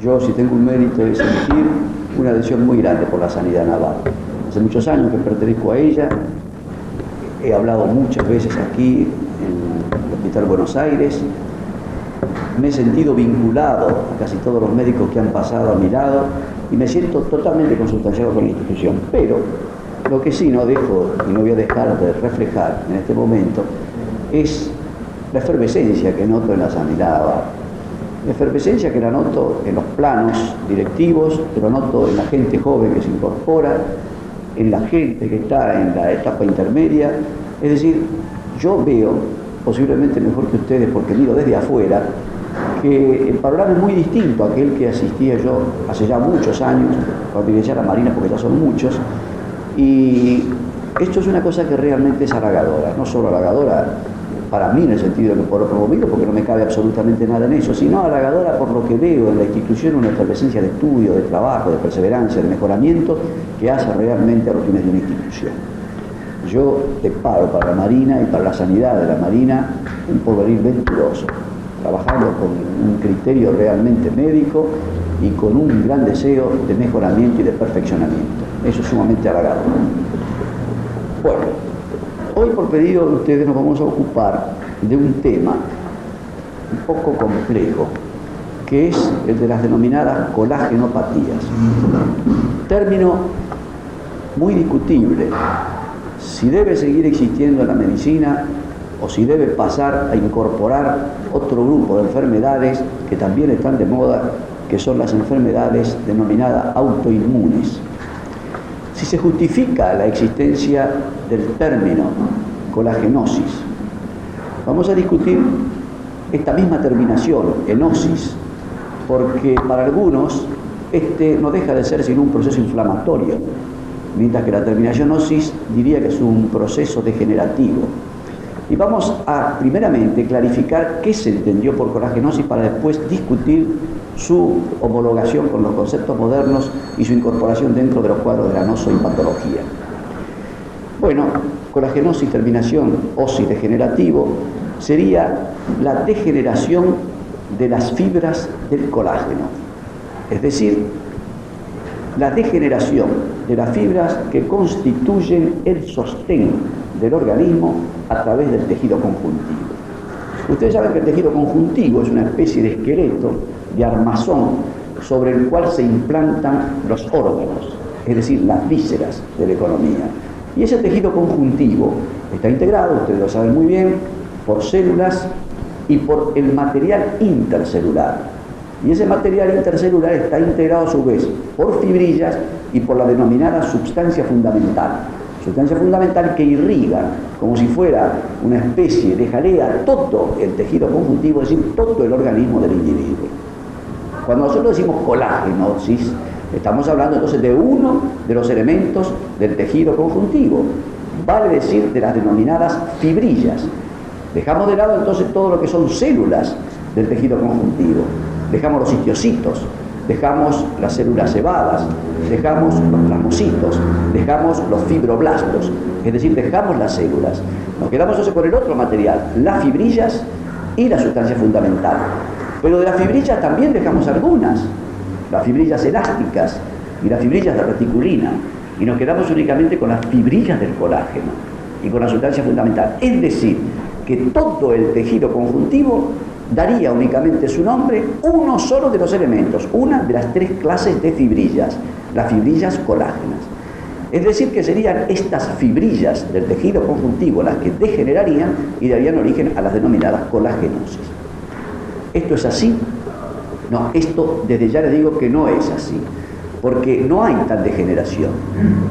Yo, si tengo un mérito, es sentir una adhesión muy grande por la sanidad naval. Hace muchos años que pertenezco a ella, he hablado muchas veces aquí en el Hospital Buenos Aires, me he sentido vinculado a casi todos los médicos que han pasado a mi lado y me siento totalmente consustanciado con la institución. Pero lo que sí no dejo y no voy a dejar de reflejar en este momento es la efervescencia que noto en la sanidad naval. La efervescencia que la noto en los planos directivos, que lo noto en la gente joven que se incorpora, en la gente que está en la etapa intermedia. Es decir, yo veo, posiblemente mejor que ustedes porque miro desde afuera, que el panorama es muy distinto a aquel que asistía yo hace ya muchos años, cuando ingresé a la Marina, porque ya son muchos, y esto es una cosa que realmente es halagadora, no solo halagadora para mí en el sentido de que por lo promovido, porque no me cabe absolutamente nada en eso, sino halagadora por lo que veo en la institución, una efervescencia de estudio, de trabajo, de perseverancia, de mejoramiento, que hace realmente a los fines de una institución. Yo deparo para la Marina y para la sanidad de la Marina un porvenir venturoso, trabajando con un criterio realmente médico y con un gran deseo de mejoramiento y de perfeccionamiento. Eso es sumamente halagador. Bueno, hoy por pedido de ustedes nos vamos a ocupar de un tema un poco complejo, que es el de las denominadas colagenopatías. Término muy discutible, si debe seguir existiendo en la medicina o si debe pasar a incorporar otro grupo de enfermedades que también están de moda, que son las enfermedades denominadas autoinmunes. Si se justifica la existencia del término colagenosis, vamos a discutir esta misma terminación, enosis, porque para algunos este no deja de ser sino un proceso inflamatorio, mientras que la terminación osis diría que es un proceso degenerativo. Y vamos a, primeramente, clarificar qué se entendió por colagenosis para después discutir su homologación con los conceptos modernos y su incorporación dentro de los cuadros de la nosohepatología. Bueno, colagenosis, terminación osis degenerativo, sería la degeneración de las fibras del colágeno, es decir, la degeneración de las fibras que constituyen el sostén del organismo a través del tejido conjuntivo. Ustedes saben que el tejido conjuntivo es una especie de esqueleto, de armazón, sobre el cual se implantan los órganos, es decir, las vísceras de la economía. Y ese tejido conjuntivo está integrado, ustedes lo saben muy bien, por células y por el material intercelular. Y ese material intercelular está integrado a su vez por fibrillas y por la denominada sustancia fundamental. Sustancia fundamental que irriga, como si fuera una especie de jalea, todo el tejido conjuntivo, es decir, todo el organismo del individuo. Cuando nosotros decimos colagenosis, estamos hablando entonces de uno de los elementos del tejido conjuntivo, vale decir de las denominadas fibrillas. Dejamos de lado entonces todo lo que son células del tejido conjuntivo. Dejamos los histocitos, dejamos las células cebadas, dejamos los plasmocitos, dejamos los fibroblastos, es decir, dejamos las células. Nos quedamos entonces con el otro material, las fibrillas y la sustancia fundamental. Pero de las fibrillas también dejamos algunas, las fibrillas elásticas y las fibrillas de reticulina, y nos quedamos únicamente con las fibrillas del colágeno y con la sustancia fundamental. Es decir, que todo el tejido conjuntivo daría únicamente su nombre uno solo de los elementos, una de las tres clases de fibrillas, las fibrillas colágenas. Es decir, que serían estas fibrillas del tejido conjuntivo las que degenerarían y darían origen a las denominadas colagenosis. ¿Esto es así? No, esto desde ya les digo que no es así, porque no hay tal degeneración.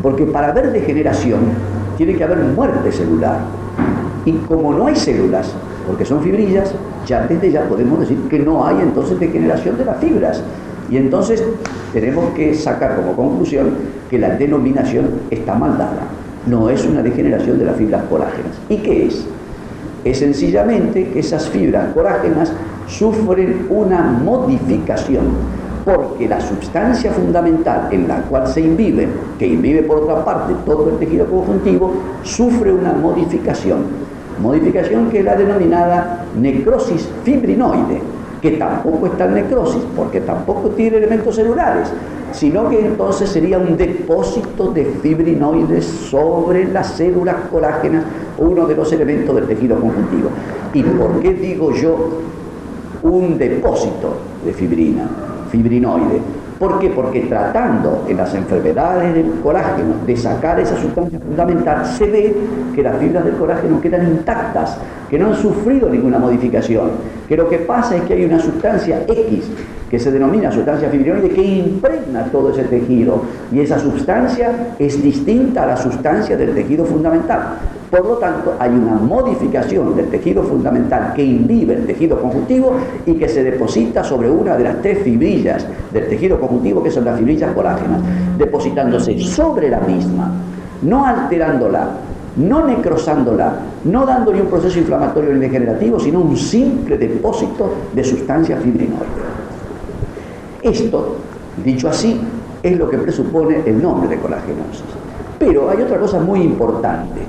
Porque para haber degeneración tiene que haber muerte celular. Y como no hay células, porque son fibrillas, ya desde ya podemos decir que no hay entonces degeneración de las fibras. Y entonces tenemos que sacar como conclusión que la denominación está mal dada. No es una degeneración de las fibras colágenas. ¿Y qué es? Es sencillamente que esas fibras colágenas sufren una modificación, porque la sustancia fundamental en la cual se imbiben, que imbibe por otra parte todo el tejido conjuntivo, sufre una modificación que es la denominada necrosis fibrinoide, que tampoco está en necrosis, porque tampoco tiene elementos celulares, sino que entonces sería un depósito de fibrinoides sobre las células colágenas, uno de los elementos del tejido conjuntivo. ¿Y por qué digo yo un depósito de fibrinoide? ¿Por qué? Porque tratando en las enfermedades del colágeno de sacar esa sustancia fundamental, se ve que las fibras del colágeno quedan intactas, que no han sufrido ninguna modificación, que lo que pasa es que hay una sustancia X, que se denomina sustancia fibrinoide, que impregna todo ese tejido, y esa sustancia es distinta a la sustancia del tejido fundamental. Por lo tanto, hay una modificación del tejido fundamental que inhibe el tejido conjuntivo y que se deposita sobre una de las 3 fibrillas del tejido conjuntivo, que son las fibrillas colágenas, depositándose sobre la misma, no alterándola, no necrosándola, no dándole un proceso inflamatorio ni degenerativo, sino un simple depósito de sustancia fibrinoide. Esto, dicho así, es lo que presupone el nombre de colagenosis. Pero hay otra cosa muy importante,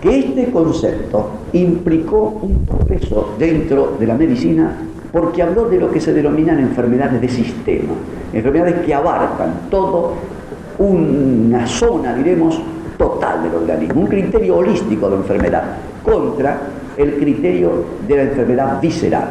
que este concepto implicó un progreso dentro de la medicina porque habló de lo que se denominan enfermedades de sistema, enfermedades que abarcan todo una zona, diremos, total del organismo, un criterio holístico de enfermedad contra el criterio de la enfermedad visceral.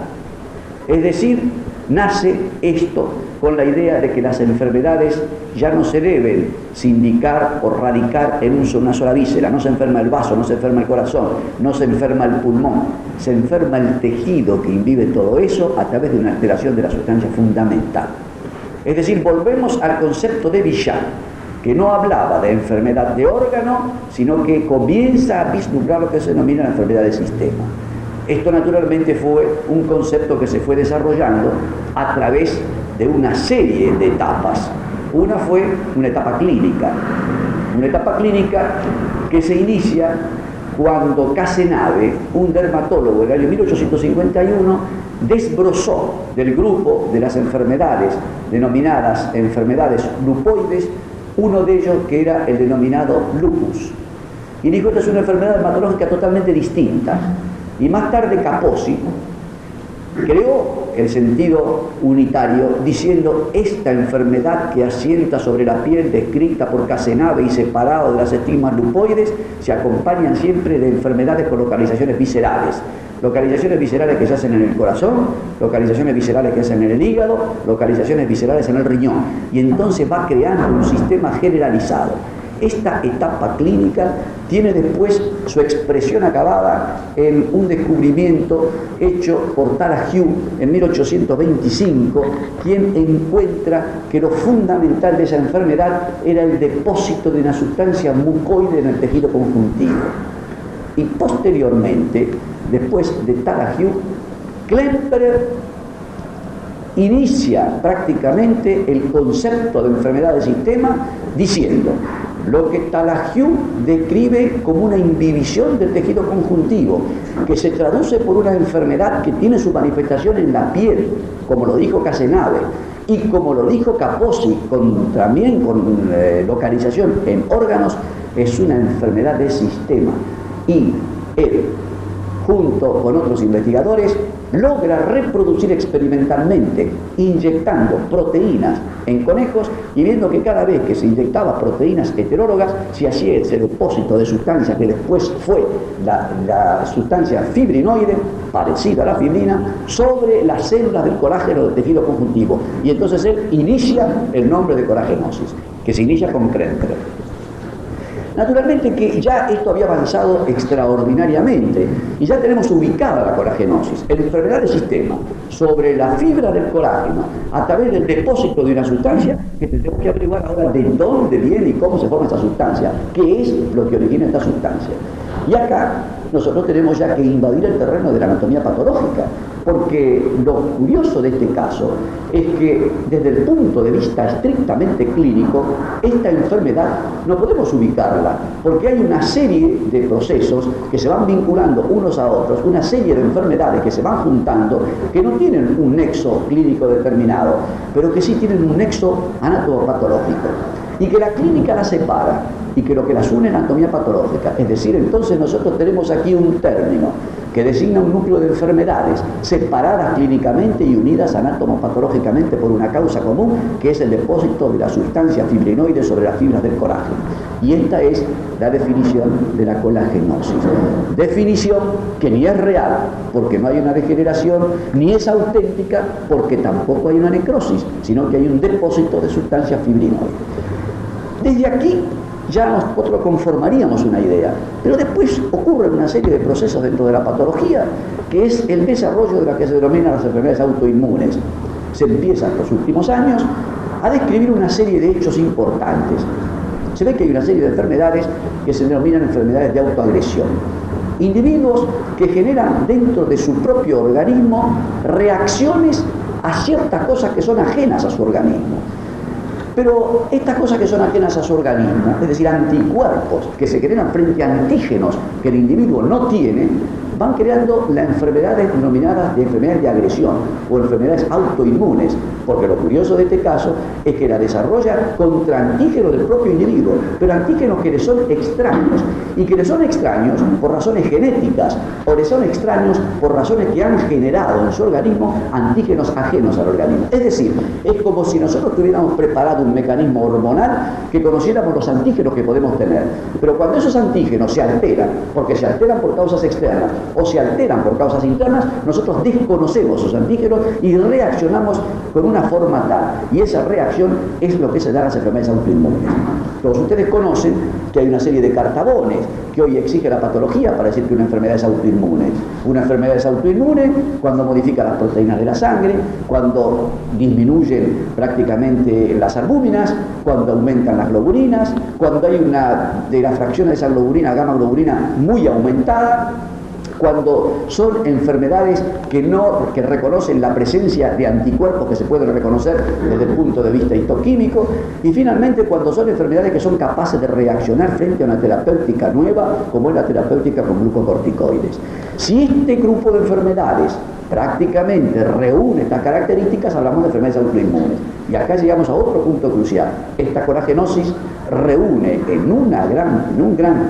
Es decir, nace esto con la idea de que las enfermedades ya no se deben sindicar o radicar en una sola víscera. No se enferma el vaso, no se enferma el corazón, no se enferma el pulmón, se enferma el tejido que inhibe todo eso a través de una alteración de la sustancia fundamental. Es decir, volvemos al concepto de Bichat, que no hablaba de enfermedad de órgano, sino que comienza a vislumbrar lo que se denomina la enfermedad de sistema. Esto naturalmente fue un concepto que se fue desarrollando a través de una serie de etapas. Una fue una etapa clínica que se inicia cuando Cazenave, un dermatólogo del año 1851, desbrozó del grupo de las enfermedades denominadas enfermedades lupoides, uno de ellos que era el denominado lupus. Y dijo, esta es una enfermedad dermatológica totalmente distinta. Y más tarde Kaposi creó el sentido unitario diciendo, esta enfermedad que asienta sobre la piel descrita por Cazenave y separado de las estigmas lupoides se acompañan siempre de enfermedades con localizaciones viscerales. Localizaciones viscerales que se hacen en el corazón, localizaciones viscerales que se hacen en el hígado, localizaciones viscerales en el riñón. Y entonces va creando un sistema generalizado. Esta etapa clínica tiene después su expresión acabada en un descubrimiento hecho por Tallahassee en 1825, quien encuentra que lo fundamental de esa enfermedad era el depósito de una sustancia mucoide en el tejido conjuntivo. Y posteriormente, después de Tallahassee, Klemperer inicia prácticamente el concepto de enfermedad de sistema diciendo lo que Tallahassee describe como una inhibición del tejido conjuntivo, que se traduce por una enfermedad que tiene su manifestación en la piel, como lo dijo Cazenave, y como lo dijo Kaposi, también con localización en órganos, es una enfermedad de sistema. Y él, junto con otros investigadores, logra reproducir experimentalmente, inyectando proteínas en conejos y viendo que cada vez que se inyectaba proteínas heterólogas se hacía ese depósito de sustancia que después fue la sustancia fibrinoide, parecida a la fibrina, sobre las células del colágeno del tejido conjuntivo. Y entonces él inicia el nombre de colagenosis, que se inicia con Klemperer. Naturalmente que ya esto había avanzado extraordinariamente y ya tenemos ubicada la colagenosis, la enfermedad de sistema, sobre la fibra del colágeno a través del depósito de una sustancia que tenemos que averiguar ahora de dónde viene y cómo se forma esta sustancia, qué es lo que origina esta sustancia. Y acá nosotros tenemos ya que invadir el terreno de la anatomía patológica, porque lo curioso de este caso es que desde el punto de vista estrictamente clínico, esta enfermedad no podemos ubicarla, porque hay una serie de procesos que se van vinculando unos a otros, una serie de enfermedades que se van juntando, que no tienen un nexo clínico determinado, pero que sí tienen un nexo anatomopatológico, y que la clínica la separa y que lo que las une es la anatomía patológica. Es decir, entonces nosotros tenemos aquí un término que designa un núcleo de enfermedades separadas clínicamente y unidas anatomopatológicamente por una causa común, que es el depósito de la sustancia fibrinoide sobre las fibras del colágeno. Y esta es la definición de la colagenosis. Definición que ni es real, porque no hay una degeneración, ni es auténtica, porque tampoco hay una necrosis, sino que hay un depósito de sustancia fibrinoide. Desde aquí ya nosotros conformaríamos una idea, pero después ocurren una serie de procesos dentro de la patología, que es el desarrollo de lo que se denominan las enfermedades autoinmunes. Se empieza en los últimos años a describir una serie de hechos importantes. Se ve que hay una serie de enfermedades que se denominan enfermedades de autoagresión. Individuos que generan dentro de su propio organismo reacciones a ciertas cosas que son ajenas a su organismo. Pero estas cosas que son ajenas a su organismo, es decir, anticuerpos que se generan frente a antígenos que el individuo no tiene, van creando las enfermedades denominadas de enfermedades de agresión o enfermedades autoinmunes, porque lo curioso de este caso es que la desarrolla contra antígenos del propio individuo, pero antígenos que le son extraños, y que le son extraños por razones genéticas, o le son extraños por razones que han generado en su organismo antígenos ajenos al organismo. Es decir, es como si nosotros tuviéramos preparado un mecanismo hormonal que conociéramos los antígenos que podemos tener, pero cuando esos antígenos se alteran, porque se alteran por causas externas, o se alteran por causas internas, nosotros desconocemos esos antígenos y reaccionamos con una forma tal. Y esa reacción es lo que se da a las enfermedades autoinmunes. Todos ustedes conocen que hay una serie de cartabones que hoy exige la patología para decir que una enfermedad es autoinmune. Una enfermedad es autoinmune cuando modifica las proteínas de la sangre, cuando disminuyen prácticamente las albúminas, cuando aumentan las globulinas, cuando hay una de las fracciones de esa globulina, gamma globulina, muy aumentada, cuando son enfermedades que reconocen la presencia de anticuerpos que se pueden reconocer desde el punto de vista histoquímico, y finalmente cuando son enfermedades que son capaces de reaccionar frente a una terapéutica nueva, como es la terapéutica con glucocorticoides. Si este grupo de enfermedades prácticamente reúne estas características, hablamos de enfermedades autoinmunes. Y acá llegamos a otro punto crucial. Esta colagenosis reúne en un gran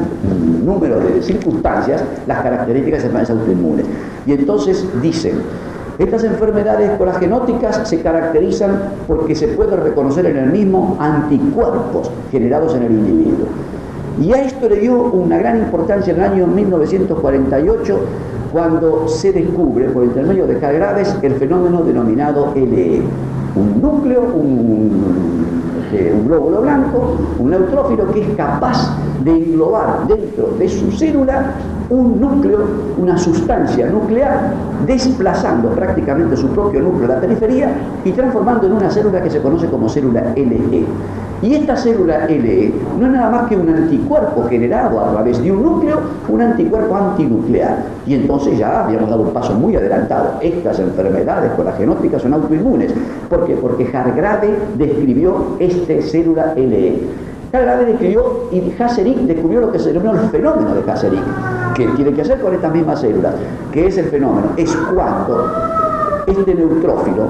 número de circunstancias las características de enfermedades autoinmunes. Y entonces dicen, estas enfermedades colagenóticas se caracterizan porque se puede reconocer en el mismo anticuerpos generados en el individuo. Y a esto le dio una gran importancia en el año 1948, cuando se descubre, por intermedio de Hargraves, el fenómeno denominado LE. Un núcleo, un glóbulo blanco, un neutrófilo que es capaz de englobar dentro de su célula un núcleo, una sustancia nuclear, desplazando prácticamente su propio núcleo a la periferia y transformando en una célula que se conoce como célula LE. Y esta célula LE no es nada más que un anticuerpo generado a través de un núcleo, un anticuerpo antinuclear. Y entonces ya habíamos dado un paso muy adelantado. Estas enfermedades colagenóticas son autoinmunes. ¿Por qué? Porque Hargrave describió esta célula LE. Hargrave describió y Haserik descubrió lo que se denominó el fenómeno de Haserik, que tiene que hacer con estas mismas células. ¿Qué es el fenómeno? Es cuando este neutrófilo,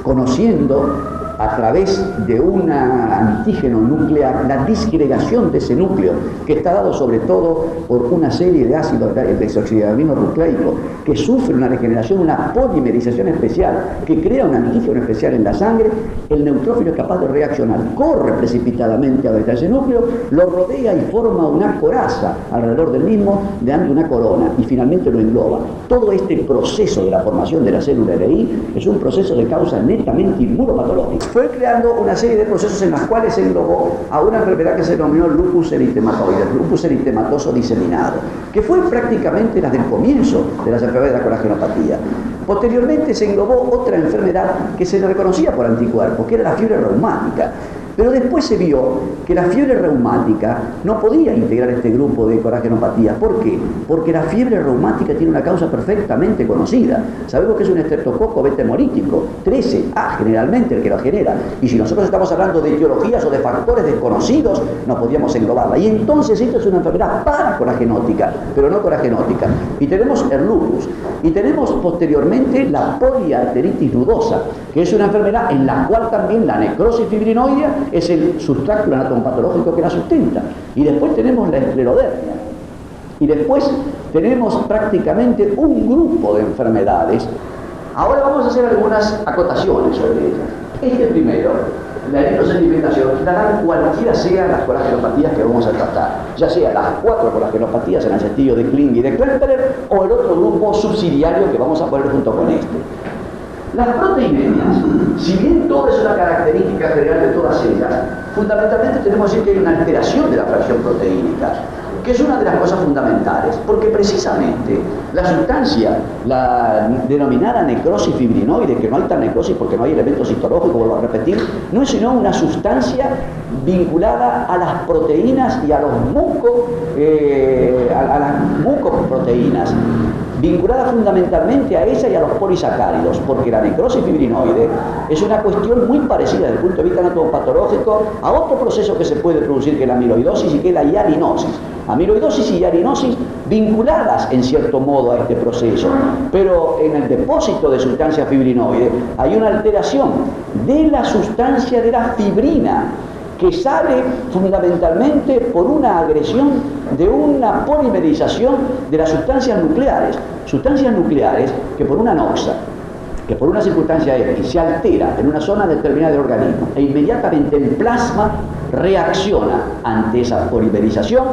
conociendo a través de un antígeno nuclear, la disgregación de ese núcleo, que está dado sobre todo por una serie de ácidos desoxirribonucleicos que sufre una regeneración, una polimerización especial, que crea un antígeno especial en la sangre, el neutrófilo es capaz de reaccionar, corre precipitadamente a ese núcleo, lo rodea y forma una coraza alrededor del mismo, dando una corona, y finalmente lo engloba. Todo este proceso de la formación de la célula LI es un proceso de causa netamente inmunopatológica. Fue creando una serie de procesos en los cuales se englobó a una enfermedad que se denominó lupus eritematoide, lupus eritematoso diseminado, que fue prácticamente la del comienzo de las enfermedades de la colagenopatía. Posteriormente se englobó otra enfermedad que se le reconocía por anticuerpos, que era la fiebre reumática. Pero después se vio que la fiebre reumática no podía integrar este grupo de colagenopatía. ¿Por qué? Porque la fiebre reumática tiene una causa perfectamente conocida. Sabemos que es un estreptococo beta hemolítico, 13A generalmente el que lo genera. Y si nosotros estamos hablando de etiologías o de factores desconocidos, no podíamos englobarla. Y entonces esta es una enfermedad paracoragenótica, pero no coragenótica. Y tenemos el lupus. Y tenemos posteriormente la poliarteritis nudosa, que es una enfermedad en la cual también la necrosis fibrinoidea es el sustrato anatomopatológico que la sustenta. Y después tenemos la esclerodermia. Y después tenemos prácticamente un grupo de enfermedades. Ahora vamos a hacer algunas acotaciones sobre ellas. Este primero, la electrosedimentación, darán cualquiera sean las colagenopatías que vamos a tratar, ya sea las 4 colagenopatías en el sentido de Kling y de Klemperer, o el otro grupo subsidiario que vamos a poner junto con este. Las proteinemias, si bien todo es una característica general de todas ellas, fundamentalmente tenemos que decir que hay una alteración de la fracción proteínica, que es una de las cosas fundamentales, porque precisamente la sustancia, la denominada necrosis fibrinoide, que no hay tal necrosis porque no hay elementos histológicos, vuelvo a repetir, no es sino una sustancia vinculada a las proteínas y a los a las mucoproteínas, vinculada fundamentalmente a ella y a los polisacáridos, porque la necrosis fibrinoide es una cuestión muy parecida desde el punto de vista anatomopatológico a otro proceso que se puede producir, que es la amiloidosis y que es la hialinosis. Amiloidosis y hialinosis vinculadas en cierto modo a este proceso, pero en el depósito de sustancia fibrinoide hay una alteración de la sustancia de la fibrina, que sale fundamentalmente por una agresión de una polimerización de las sustancias nucleares que por una noxa, que por una circunstancia X se altera en una zona determinada del organismo e inmediatamente el plasma reacciona ante esa polimerización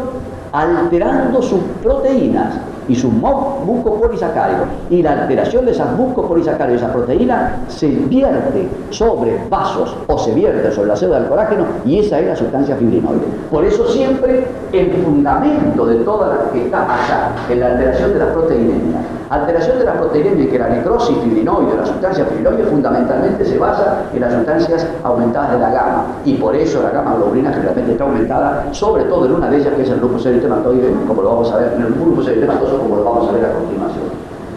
alterando sus proteínas y sus mucopolisacáridos, y la alteración de esas mucopolisacáridos, esa proteína, se vierte sobre vasos o se vierte sobre la célula del colágeno, y esa es la sustancia fibrinoide. Por eso siempre el fundamento de toda la que está allá en la alteración de las proteínas, alteración de las proteínas, que la necrosis fibrinoide, la sustancia fibrinoide fundamentalmente se basa en las sustancias aumentadas de la gamma, y por eso la gamma globulina generalmente está aumentada, sobre todo en una de ellas que es el lupus eritematoide, como lo vamos a ver en el lupus eritematoso, como lo vamos a ver a continuación.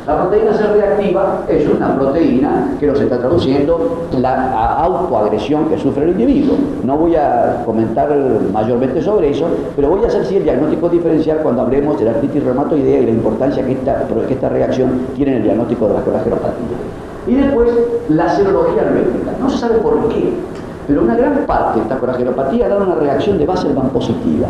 La proteína C reactiva es una proteína que nos está traduciendo la autoagresión que sufre el individuo. No voy a comentar mayormente sobre eso, pero voy a hacer sí el diagnóstico diferencial cuando hablemos de la artritis reumatoidea y la importancia que esta reacción tiene en el diagnóstico de la colagenopatías. Y después, la serología alérgica. No se sabe por qué, pero una gran parte de esta colagenopatía da una reacción de Wassermann positiva,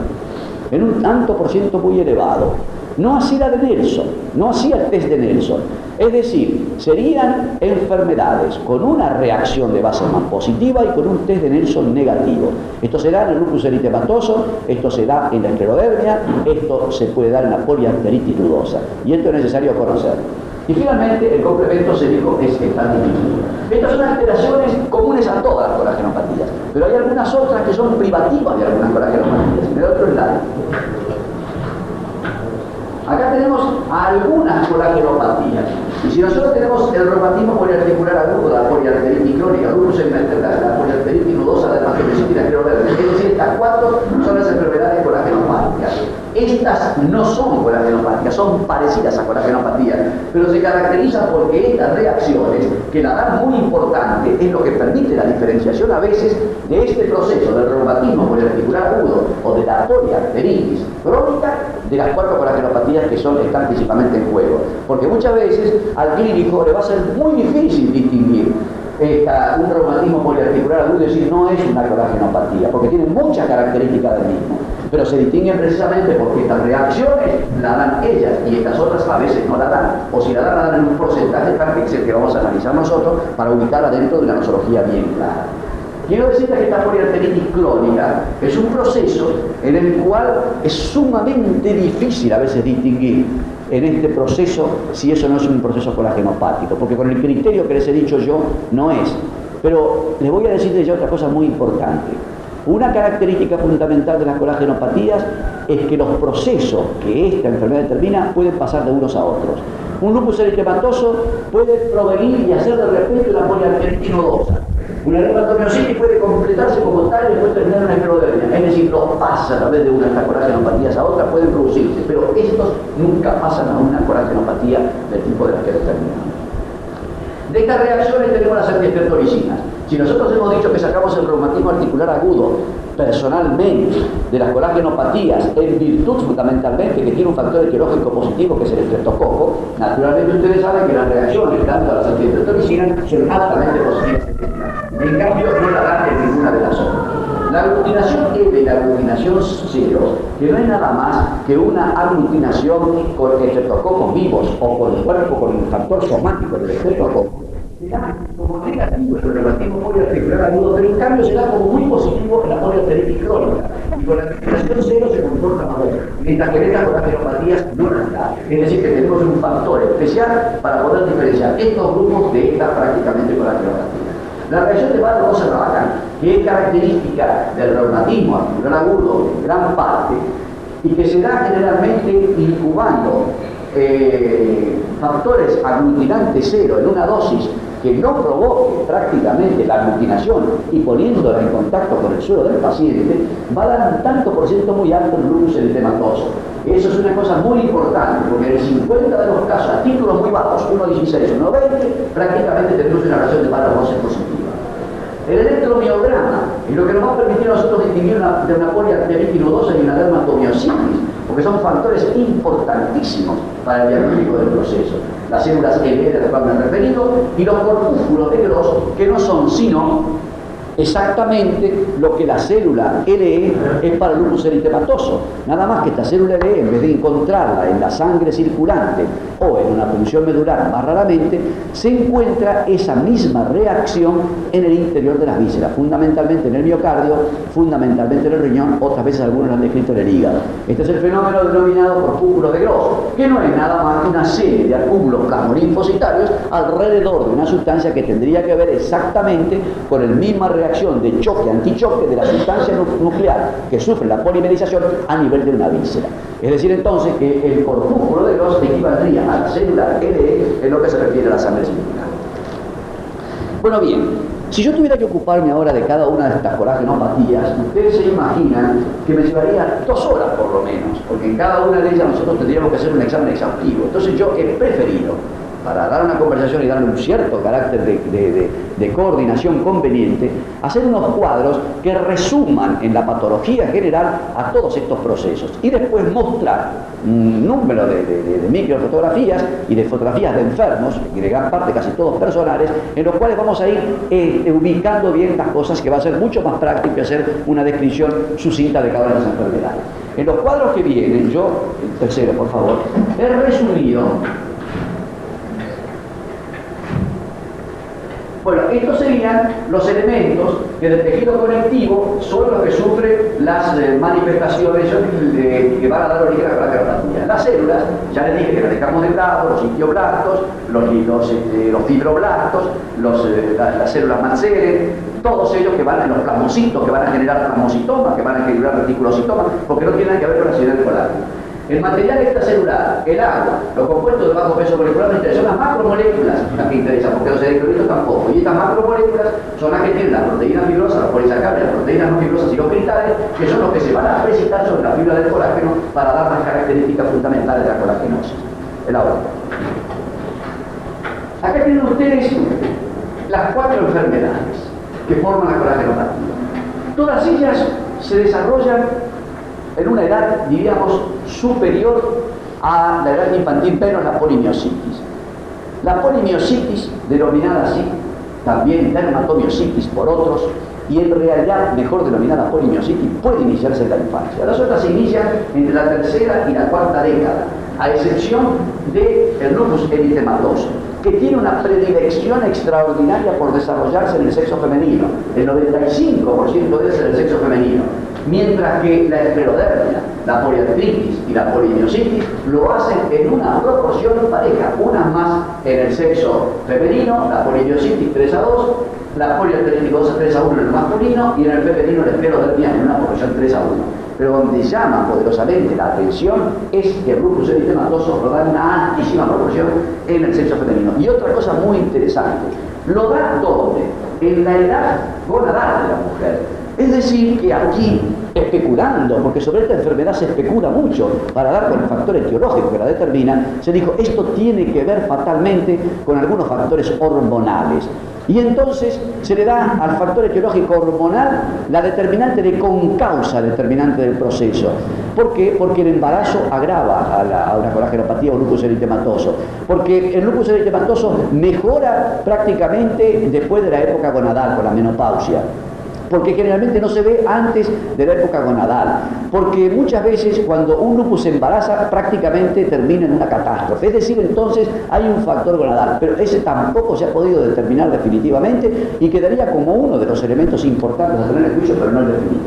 en un tanto por ciento muy elevado. No así la de Nelson, no así el test de Nelson. Es decir, serían enfermedades con una reacción de Wassermann positiva y con un test de Nelson negativo. Esto se da en el lupus eritematoso, esto se da en la esclerodermia, esto se puede dar en la poliarteritis nudosa. Y esto es necesario conocerlo. Y finalmente, el complemento sérico es esta disminuido. Estas son alteraciones comunes a todas las colagenopatías, pero hay algunas otras que son privativas de algunas colagenopatías. En el otro slide. Acá tenemos algunas colagenopatías. Y si nosotros tenemos el reumatismo poliarticular agudo, la poliarteritis crónica, el lupus eritematoso, la poliarteritis nudosa, la dermatomiositis y la esclerodermia, es decir, estas 4 son las enfermedades colagenopáticas. Estas no son colagenopáticas, son parecidas a colagenopatías, pero se caracterizan porque estas reacciones, que la dan muy importante, es lo que permite la diferenciación a veces de este proceso del reumatismo poliarticular agudo o de la poliarteritis crónica de las 4 colagenopatías que están principalmente en juego. Porque muchas veces al clínico le va a ser muy difícil distinguir un reumatismo poliarticular agudo, es decir, no es una colagenopatía, porque tiene muchas características del mismo, pero se distinguen precisamente porque estas reacciones la dan ellas y estas otras a veces no la dan, o si la dan en un porcentaje tan píxel que vamos a analizar nosotros para ubicarla dentro de una nosología bien clara. Quiero decirles que esta poliarteritis crónica es un proceso en el cual es sumamente difícil a veces distinguir en este proceso si eso no es un proceso colagenopático, porque con el criterio que les he dicho yo no es. Pero les voy a decirles ya otra cosa muy importante. Una característica fundamental de las colagenopatías es que los procesos que esta enfermedad determina pueden pasar de unos a otros. Un lupus eritematoso puede provenir y hacer de repente una poliarteritis nodosa. Una dermatomiositis puede completarse como tal y después terminar en una esclerodermia. Es decir, los pasa a través de una de estas colagenopatías a otra, pueden producirse, pero estos nunca pasan a una colagenopatía del tipo de las que determinamos. De estas reacciones tenemos las antistreptolicinas. Si nosotros hemos dicho que sacamos el reumatismo articular agudo personalmente de las colagenopatías en virtud fundamentalmente que tiene un factor etiológico positivo que es el estreptococo, naturalmente ustedes saben que las reacciones tanto a las antistreptolicinas son altamente positivas. En cambio no la dan en ninguna de las otras. La aglutinación L y la aglutinación 0, que no es nada más que una aglutinación con estreptococos vivos o con el cuerpo, con el factor somático del estreptococo, se da como negativo en el relativo poliarticular agudo, pero en cambio se da como muy positivo en la poliarteritis crónica. Y con la aglutinación 0 se comporta mejor, mientras que en estas colangeropatías no las da. Es decir, que tenemos un factor especial para poder diferenciar estos grupos de estas prácticamente colangeropatías. La reacción de Barlow-Rosen-Rabacan, que es característica del reumatismo articular agudo en gran parte, y que se da generalmente incubando factores aglutinantes 0 en una dosis que no provoque prácticamente la aglutinación y poniéndola en contacto con el suelo del paciente, va a dar un tanto por ciento muy alto en lupus eritematoso. Eso es una cosa muy importante, porque en el 50 de los casos, a títulos muy bajos, 1,16 o 1,20, prácticamente tenemos una reacción de Barlow-Rosen positiva. El electromiograma es lo que nos va a permitir a nosotros distinguir de una poliarteritis nodosa y una dermatomiositis, porque son factores importantísimos para el diagnóstico del proceso. Las células LE de las cuales me he referido y los corpúsculos de Gross, que no son sino exactamente lo que la célula LE es para el lupus eritematoso. Nada más que esta célula LE, en vez de encontrarla en la sangre circulante o en una punción medular más raramente, se encuentra esa misma reacción en el interior de las vísceras, fundamentalmente en el miocardio, fundamentalmente en el riñón, otras veces algunos lo han descrito en el hígado. Este es el fenómeno denominado corpúsculo de Gross, que no es nada más que una serie de acúmulos plasmolinfocitarios alrededor de una sustancia que tendría que ver exactamente con el misma reacción de choque-antichoque de la sustancia nuclear que sufre la polimerización a nivel de una víscera. Es decir, entonces, que el corpúsculo de Gross equivaldría a la célula LE en lo que se refiere a la sangre circular. Bueno, bien, si yo tuviera que ocuparme ahora de cada una de estas colagenopatías, ustedes se imaginan que me llevaría 2 horas por lo menos, porque en cada una de ellas nosotros tendríamos que hacer un examen exhaustivo. Entonces yo he preferido, para dar una conversación y darle un cierto carácter de coordinación conveniente, hacer unos cuadros que resuman en la patología general a todos estos procesos y después mostrar un número de microfotografías y de fotografías de enfermos, y de gran parte casi todos personales, en los cuales vamos a ir ubicando bien las cosas, que va a ser mucho más práctico que hacer una descripción sucinta de cada una de las enfermedades. En los cuadros que vienen, yo, el tercero por favor, he resumido. Bueno, estos serían los elementos que del tejido conectivo son los que sufren las manifestaciones que van a dar origen a la colangeropatía. Las células, ya les dije que las dejamos de lado, los osteoblastos, los fibroblastos, las células Manzere, todos ellos que van en los plasmocitos, que van a generar plasmocitomas, que van a generar reticulocitomas, porque no tienen que ver con la actividad del colágeno. El material extracelular, el agua, los compuestos de bajo peso molecular me interesan, son las macromoléculas las que interesan, porque los electrolitos tampoco. Y estas macromoléculas son las que tienen las proteínas fibrosas, los polisacáridos, las proteínas no fibrosas y los cristales, que son los que se van a precipitar sobre la fibra del colágeno para dar las características fundamentales de la colagenosis. El agua. Acá tienen ustedes las 4 enfermedades que forman la colagenopatía. Todas ellas se desarrollan en una edad, diríamos, superior a la edad infantil, pero en la polimiositis. La polimiositis, denominada así, también dermatomiositis por otros, y en realidad mejor denominada polimiositis, puede iniciarse en la infancia. Las otras se inician entre la 3ª y la 4ª década, a excepción del lupus eritematoso, que tiene una predilección extraordinaria por desarrollarse en el sexo femenino. El 95% de es en el sexo femenino. Mientras que la esclerodermia, la poliartritis y la polimiositis lo hacen en una proporción pareja, una más en el sexo femenino, la polimiositis 3:2, la poliartritis 3:1 en el masculino y en el femenino la esclerodermia en una proporción 3:1. Pero donde llama poderosamente la atención es que el lupus eritematoso lo da en una altísima proporción en el sexo femenino. Y otra cosa muy interesante, lo da ¿dónde? En la edad gonadal de la mujer. Es decir, que aquí, especulando, porque sobre esta enfermedad se especula mucho para dar con el factor etiológico que la determina, se dijo, esto tiene que ver fatalmente con algunos factores hormonales. Y entonces se le da al factor etiológico hormonal la determinante de concausa determinante del proceso. ¿Por qué? Porque el embarazo agrava a una colagenopatía o lupus eritematoso. Porque el lupus eritematoso mejora prácticamente después de la época gonadal, con la menopausia. porque generalmente no se ve antes de la época gonadal, porque muchas veces cuando un lupus se embaraza prácticamente termina en una catástrofe, es decir, entonces hay un factor gonadal, pero ese tampoco se ha podido determinar definitivamente y quedaría como uno de los elementos importantes a tener en juicio, pero no el definitivo.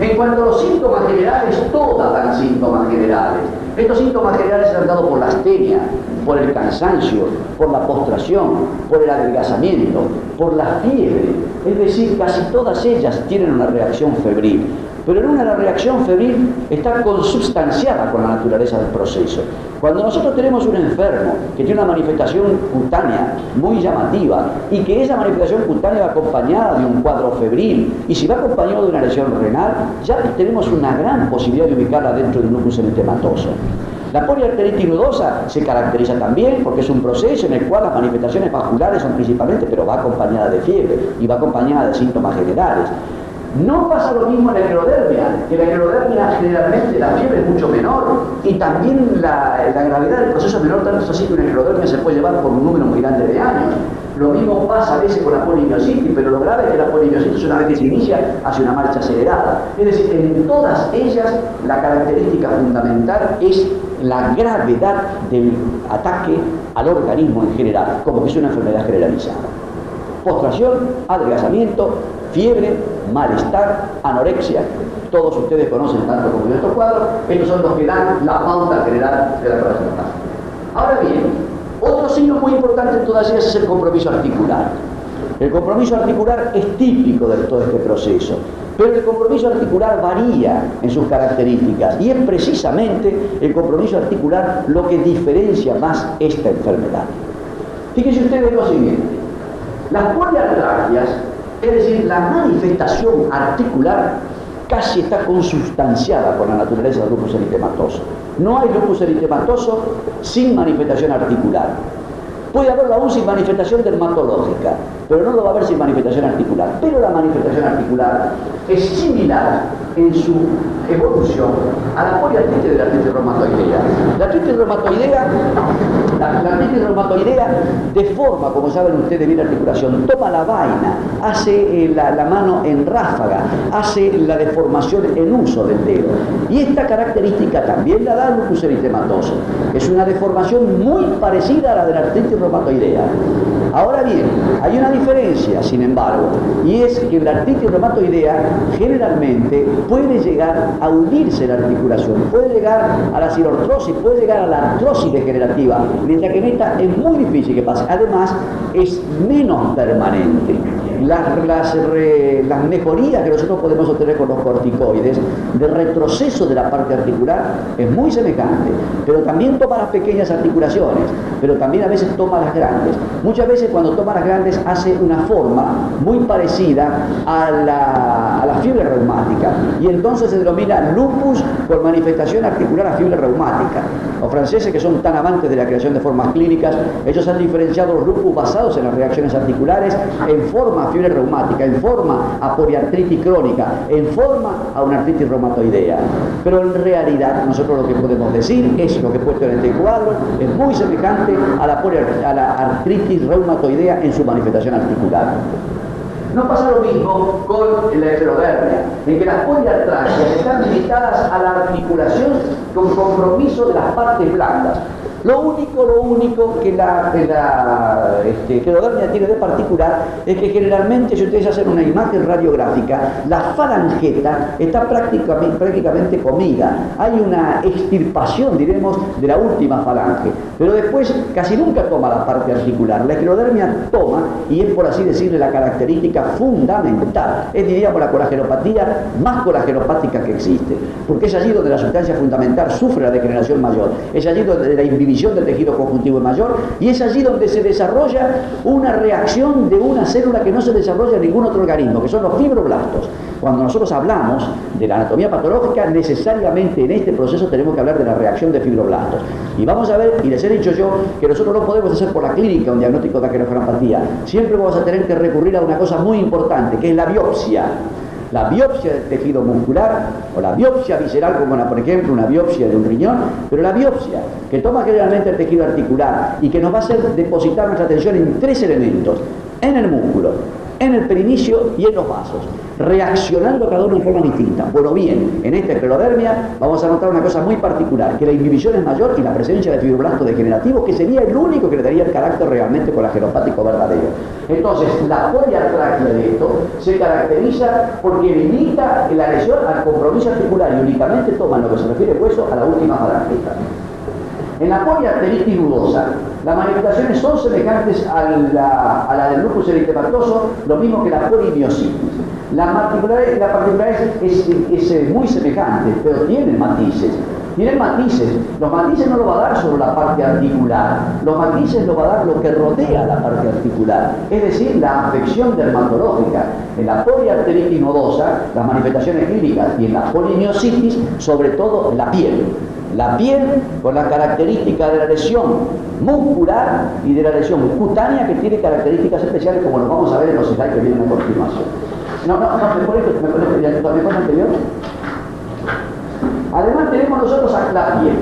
En cuanto a los síntomas generales, todas dan síntomas generales. Estos síntomas generales se han dado por la astenia, por el cansancio, por la postración, por el adelgazamiento, por la fiebre. Es decir, casi todas ellas tienen una reacción febril. Pero en la reacción febril está consubstanciada con la naturaleza del proceso. Cuando nosotros tenemos un enfermo que tiene una manifestación cutánea muy llamativa y que esa manifestación cutánea va acompañada de un cuadro febril y si va acompañado de una lesión renal, ya tenemos una gran posibilidad de ubicarla dentro de un lupus eritematoso. La poliarteritis nodosa se caracteriza también porque es un proceso en el cual las manifestaciones vasculares son principalmente, pero va acompañada de fiebre y va acompañada de síntomas generales. No pasa lo mismo en la esclerodermia, que en la esclerodermia generalmente la fiebre es mucho menor y también la gravedad del proceso es menor, tanto es así que una esclerodermia se puede llevar por un número muy grande de años. Lo mismo pasa a veces con la polimiositis, pero lo grave es que la polimiositis una vez que se inicia hace una marcha acelerada. Es decir, en todas ellas la característica fundamental es la gravedad del ataque al organismo en general, como que es una enfermedad generalizada. Postración, adelgazamiento, fiebre, malestar, anorexia. Todos ustedes conocen tanto como yo estos cuadros. Estos son los que dan la pauta general de la enfermedad. Ahora bien, otro signo muy importante en todas ellas es el compromiso articular. El compromiso articular es típico de todo este proceso, pero el compromiso articular varía en sus características y es precisamente el compromiso articular lo que diferencia más esta enfermedad. Fíjense ustedes lo siguiente. Las poliartralgias, es decir, la manifestación articular casi está consubstanciada con la naturaleza del lupus eritematoso. No hay lupus eritematoso sin manifestación articular. Puede haberlo aún sin manifestación dermatológica, pero no lo va a haber sin manifestación articular. Pero la manifestación articular es similar en su evolución a la poliartritis de la artritis reumatoidea. La artritis reumatoidea deforma, como saben ustedes bien, la articulación, toma la vaina, hace la mano en ráfaga, hace la deformación en uso del dedo. Y esta característica también la da el lupus eritematoso. Es una deformación muy parecida a la de la artritis reumatoidea. Ahora bien, hay una diferencia, sin embargo, y es que la artritis reumatoidea generalmente puede llegar a unirse la articulación, puede llegar a la cirortrosis, puede llegar a la artrosis degenerativa, mientras que en esta es muy difícil que pase. Además, es menos permanente. Las mejorías que nosotros podemos obtener con los corticoides de retroceso de la parte articular es muy semejante, pero también toma las pequeñas articulaciones, pero también a veces toma las grandes. Muchas veces cuando toma las grandes hace una forma muy parecida a la fiebre reumática y entonces se denomina lupus por manifestación articular a fiebre reumática. Los franceses, que son tan amantes de la creación de formas clínicas, ellos han diferenciado los lupus basados en las reacciones articulares en forma a fiebre reumática, en forma a poliartritis crónica, en forma a una artritis reumatoidea. Pero en realidad nosotros lo que podemos decir es lo que he puesto en este cuadro, es muy semejante a la artritis reumatoidea en su manifestación articular. No pasa lo mismo con la esclerodermia, en que las poliartralgias están limitadas a la articulación con compromiso de las partes blandas. Lo único que la esclerodermia tiene de particular es que generalmente, si ustedes hacen una imagen radiográfica, la falangeta está prácticamente comida. Hay una extirpación, diremos, de la última falange, pero después casi nunca toma la parte articular. La esclerodermia toma, y es por así decirle la característica fundamental, es, diríamos, la colagenopatía más colagenopática que existe, porque es allí donde la sustancia fundamental sufre la degeneración mayor, es allí donde la inhibición del tejido conjuntivo es mayor y es allí donde se desarrolla una reacción de una célula que no se desarrolla en ningún otro organismo, que son los fibroblastos. Cuando nosotros hablamos de la anatomía patológica, necesariamente en este proceso tenemos que hablar de la reacción de fibroblastos. Y vamos a ver, y les he dicho yo, que nosotros no podemos hacer por la clínica un diagnóstico de aquenofrenopatía. Siempre vamos a tener que recurrir a una cosa muy importante, que es la biopsia. La biopsia del tejido muscular o la biopsia visceral, como por ejemplo una biopsia de un riñón, pero la biopsia que toma generalmente el tejido articular y que nos va a hacer depositar nuestra atención en tres elementos: en el músculo, en el perinicio y en los vasos, reaccionando cada uno en forma distinta. Bueno, bien, en esta esclerodermia vamos a notar una cosa muy particular, que la inhibición es mayor y la presencia de fibroblastos degenerativos, que sería el único que le daría el carácter realmente colagenopático verdadero. Entonces, la poliartractia de esto se caracteriza porque limita la lesión al compromiso articular y únicamente toman lo que se refiere al hueso a la última falange. En la poliarteritis nudosa, las manifestaciones son semejantes a la del lupus eritematoso, lo mismo que la polimiositis. La particularidad es muy semejante, pero tienen matices. Los matices no lo va a dar solo la parte articular, los matices lo va a dar lo que rodea la parte articular, es decir, la afección dermatológica. En la poliarteritis nodosa, las manifestaciones clínicas, y en la polimiositis, sobre todo la piel. La piel con la característica de la lesión muscular y de la lesión cutánea, que tiene características especiales, como lo vamos a ver en los slides que vienen a continuación. ¿Me anterior? Además tenemos nosotros la piel.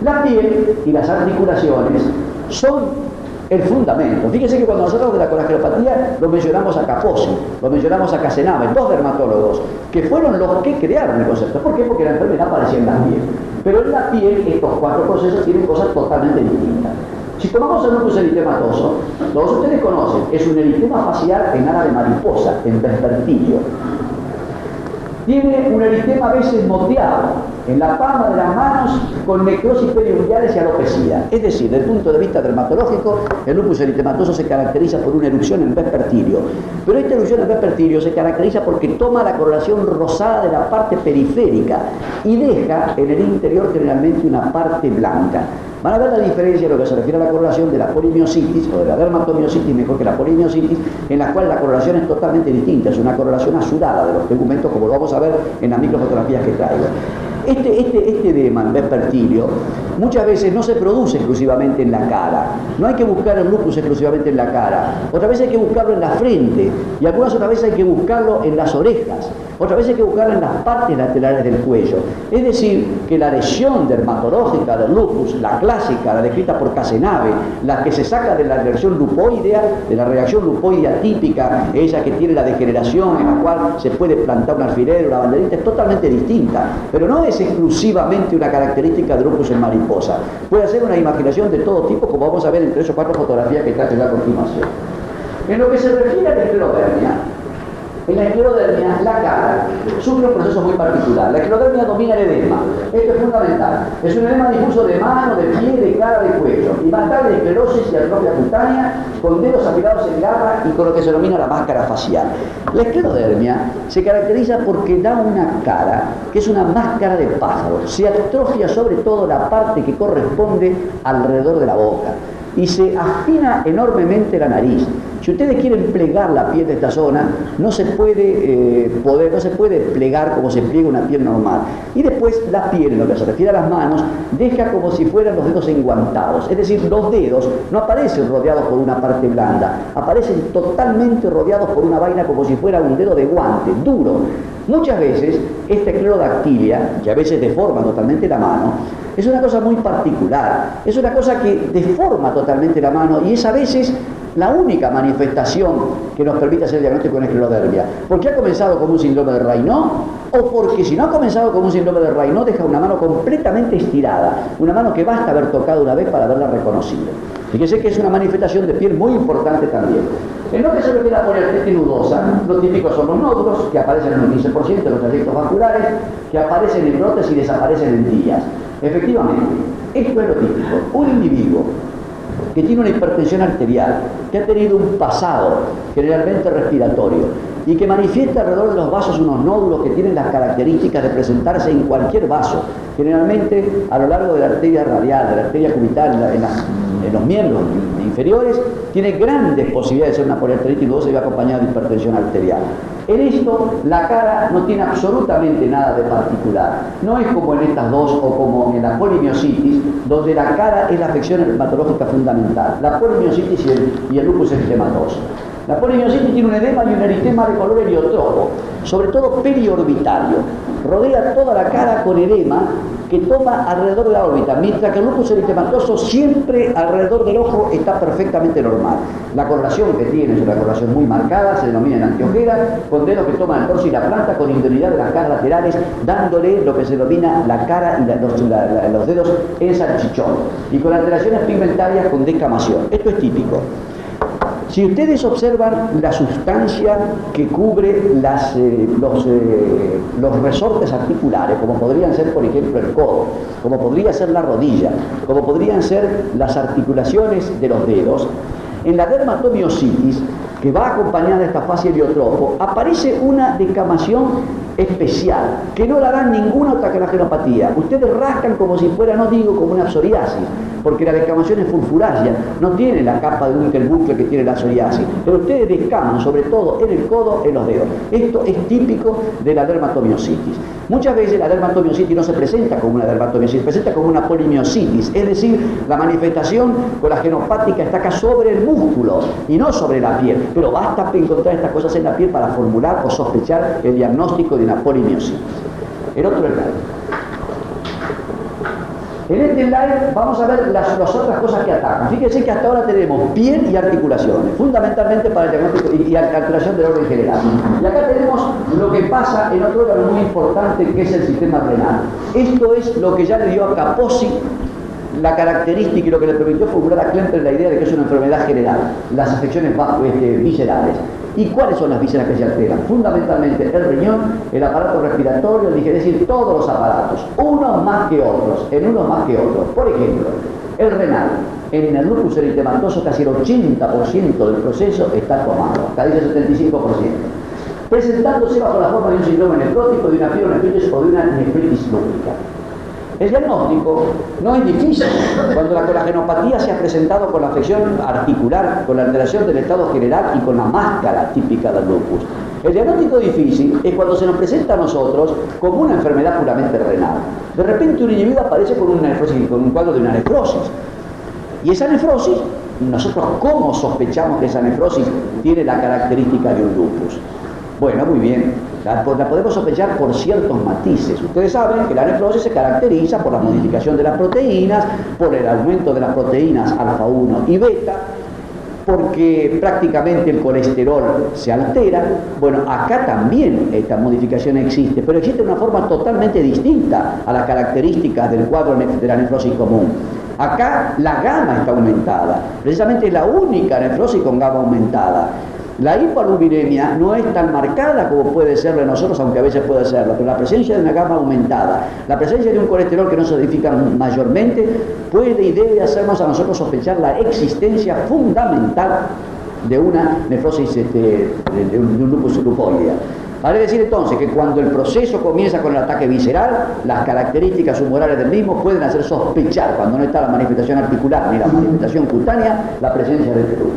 La piel y las articulaciones son el fundamento. Fíjense que cuando nosotros de la colagenopatía lo mencionamos a Kaposi, lo mencionamos a Casenave, dos dermatólogos, que fueron los que crearon el concepto. ¿Por qué? Porque la enfermedad aparecía en la piel. Pero en la piel estos cuatro procesos tienen cosas totalmente distintas. Si tomamos el lupus eritematoso, todos ustedes conocen, es un eritema facial en ala de mariposa, en vespertilio. Tiene un eritema a veces moteado en la palma de las manos con necrosis periurgiales y alopecia. Es decir, desde el punto de vista dermatológico, el lupus eritematoso se caracteriza por una erupción en vespertilio. Pero esta erupción en vespertilio se caracteriza porque toma la coloración rosada de la parte periférica y deja en el interior generalmente una parte blanca. Van a ver la diferencia en lo que se refiere a la coloración de la polimiositis, o de la dermatomiositis, mejor que la polimiositis, en la cual la coloración es totalmente distinta, es una coloración azulada de los tegumentos, como lo vamos a ver en las microfotografías que traigo. Este edema en vespertilio muchas veces no se produce exclusivamente en la cara. No hay que buscar el lupus exclusivamente en la cara. Otras veces hay que buscarlo en la frente y algunas otras veces hay que buscarlo en las orejas. Otras veces hay que buscarlo en las partes laterales del cuello. Es decir, que la lesión dermatológica del lupus, la clásica, la descrita por Casenave, la que se saca de la reacción lupoidea, de la reacción lupoidea típica, esa que tiene la degeneración en la cual se puede plantar un alfiler o una banderita, es totalmente distinta. Pero no es exclusivamente una característica del lupus en mariposa. Puede ser una imaginación de todo tipo, como vamos a ver en 3 o 4 fotografías que traten a continuación. En lo que se refiere a la esclerodermia, en la esclerodermia, la cara sufre un proceso muy particular. La esclerodermia domina el edema. Esto es fundamental. Es un edema difuso de mano, de pie, de cara, de cuello. Y marcado de esclerosis y atrofia cutánea, con dedos afilados en garra y con lo que se denomina la máscara facial. La esclerodermia se caracteriza porque da una cara que es una máscara de pájaro. Se atrofia sobre todo la parte que corresponde alrededor de la boca y se afina enormemente la nariz. Si ustedes quieren plegar la piel de esta zona, no se puede plegar como se pliega una piel normal. Y después la piel, en lo que se refiere a las manos, deja como si fueran los dedos enguantados. Es decir, los dedos no aparecen rodeados por una parte blanda, aparecen totalmente rodeados por una vaina como si fuera un dedo de guante, duro. Muchas veces esta esclerodactilia, que a veces deforma totalmente la mano, es una cosa muy particular, es una cosa que deforma totalmente la mano y es a veces la única manifestación que nos permite hacer el diagnóstico en esclerodermia. Porque ha comenzado como un síndrome de Raynaud, o porque si no ha comenzado como un síndrome de Raynaud, deja una mano completamente estirada, una mano que basta haber tocado una vez para haberla reconocido. Fíjese que es una manifestación de piel muy importante también. En lo que se refiere a poliartritis nudosa, lo típico son los nódulos, que aparecen en un 15% de los trayectos vasculares, que aparecen en brotes y desaparecen en días. Efectivamente, esto es lo típico. Un individuo que tiene una hipertensión arterial, que ha tenido un pasado generalmente respiratorio y que manifiesta alrededor de los vasos unos nódulos que tienen las características de presentarse en cualquier vaso, generalmente a lo largo de la arteria radial, de la arteria cubital, en los miembros inferiores, tiene grandes posibilidades de ser una poliarteritis nudosa y va acompañada de hipertensión arterial. En esto, la cara no tiene absolutamente nada de particular. No es como en estas dos o como en la polimiositis, donde la cara es la afección dermatológica fundamental. La polimiositis y el lupus eritematoso. La polimiositis tiene un edema y un eritema de color heliotropo, sobre todo periorbitario. Rodea toda la cara con edema que toma alrededor de la órbita, mientras que el lupus eritematoso siempre alrededor del ojo está perfectamente normal. La coloración que tiene es una coloración muy marcada, se denomina enantiojera, con dedos que toman el torso y la planta con individualidad de las caras laterales, dándole lo que se denomina la cara y los dedos en salchichón, y con alteraciones pigmentarias con descamación. Esto es típico. Si ustedes observan la sustancia que cubre los resortes articulares, como podrían ser, por ejemplo, el codo, como podría ser la rodilla, como podrían ser las articulaciones de los dedos, en la dermatomiositis, que va acompañada de esta fase heliotropo, aparece una descamación especial, que no la dan ninguna otra calagenopatía. Ustedes rascan como si fuera, no digo como una psoriasis, porque la descamación es furfurácea, no tiene la capa de un bucle que tiene la psoriasis, pero ustedes descaman, sobre todo en el codo, en los dedos. Esto es típico de la dermatomiositis. Muchas veces la dermatomiositis no se presenta como una dermatomiositis, se presenta como una polimiositis, es decir, la manifestación colagenopática está acá sobre el músculo y no sobre la piel, pero basta encontrar estas cosas en la piel para formular o sospechar el diagnóstico de una polimiositis. El otro slide. En este slide vamos a ver las otras cosas que atacan. Fíjense que hasta ahora tenemos piel y articulaciones, fundamentalmente para el diagnóstico y alteración del orden general. Y acá tenemos lo que pasa en otro órgano muy importante, que es el sistema renal. Esto es lo que ya le dio a Kaposi la característica y lo que le permitió formular a Klemper la idea de que es una enfermedad general, las afecciones viscerales. ¿Y cuáles son las vísceras que se alteran? Fundamentalmente el riñón, el aparato respiratorio, es decir, todos los aparatos, unos más que otros, en unos más que otros. Por ejemplo, el renal, en el lupus eritematoso casi el 80% del proceso está tomado, hasta dice 75%, presentándose bajo la forma de un síndrome nefrótico, de una pielonefritis o de una nefritis lúpica. El diagnóstico no es difícil cuando la colagenopatía se ha presentado con la afección articular, con la alteración del estado general y con la máscara típica del lupus. El diagnóstico difícil es cuando se nos presenta a nosotros como una enfermedad puramente renal. De repente un individuo aparece con una nefrosis, con un cuadro de una nefrosis. Y esa nefrosis, nosotros ¿cómo sospechamos que esa nefrosis tiene la característica de un lupus? Bueno, muy bien, la podemos sospechar por ciertos matices. Ustedes saben que la nefrosis se caracteriza por la modificación de las proteínas, por el aumento de las proteínas alfa 1 y beta, porque prácticamente el colesterol se altera. Bueno, acá también esta modificación existe, pero existe de una forma totalmente distinta a las características del cuadro de la nefrosis común. Acá la gamma está aumentada, precisamente la única nefrosis con gamma aumentada. La hipoaluminemia no es tan marcada como puede serlo en nosotros, aunque a veces puede serlo, pero la presencia de una gamma aumentada, la presencia de un colesterol que no se modifica mayormente, puede y debe hacernos a nosotros sospechar la existencia fundamental de una nefrosis, de un lupus lupoidea. Vale decir entonces que cuando el proceso comienza con el ataque visceral, las características humorales del mismo pueden hacer sospechar, cuando no está la manifestación articular ni la manifestación cutánea, la presencia del lupus.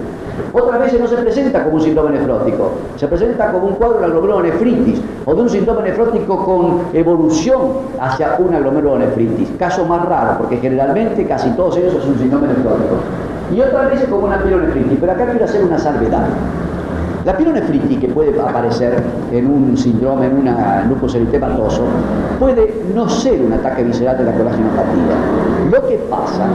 Otras veces no se presenta como un síndrome nefrótico, se presenta como un cuadro de glomerulonefritis o de un síndrome nefrótico con evolución hacia una glomerulonefritis. Caso más raro, porque generalmente casi todos ellos son un síndrome nefrótico. Y otras veces como una pielonefritis, pero acá quiero hacer una salvedad. La pielonefritis, que puede aparecer en un síndrome, en una lupus eritematoso, puede no ser un ataque visceral de la colagenopatía. Lo que pasa